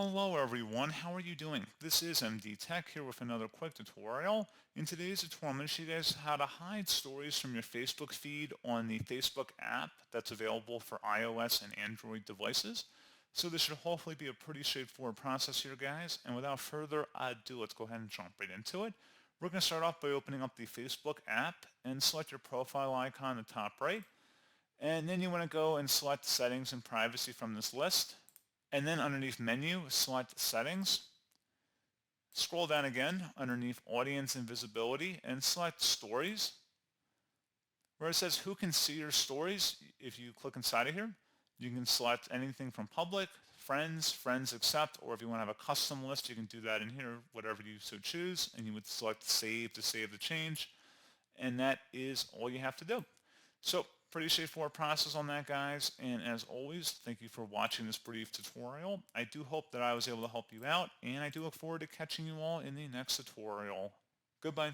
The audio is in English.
Hello everyone, how are you doing? This is MD Tech here with another quick tutorial. In today's tutorial, I'm going to show you guys how to hide stories from your Facebook feed on the Facebook app that's available for iOS and Android devices. So this should hopefully be a pretty straightforward process here, guys. And without further ado, let's go ahead and jump right into it. We're going to start off by opening up the Facebook app and select your profile icon in the top right. And then you want to go and select Settings and Privacy from this list. And then underneath Menu, select Settings. Scroll down again underneath Audience and Visibility and select Stories. Where it says Who can see your stories, if you click inside of here, you can select anything from Public, Friends, Friends Accept, or if you want to have a custom list, you can do that in here, whatever you so choose, and you would select Save to save the change. And that is all you have to do. So pretty straightforward process on that, guys. And as always, thank you for watching this brief tutorial. I do hope that I was able to help you out, and I do look forward to catching you all in the next tutorial. Goodbye.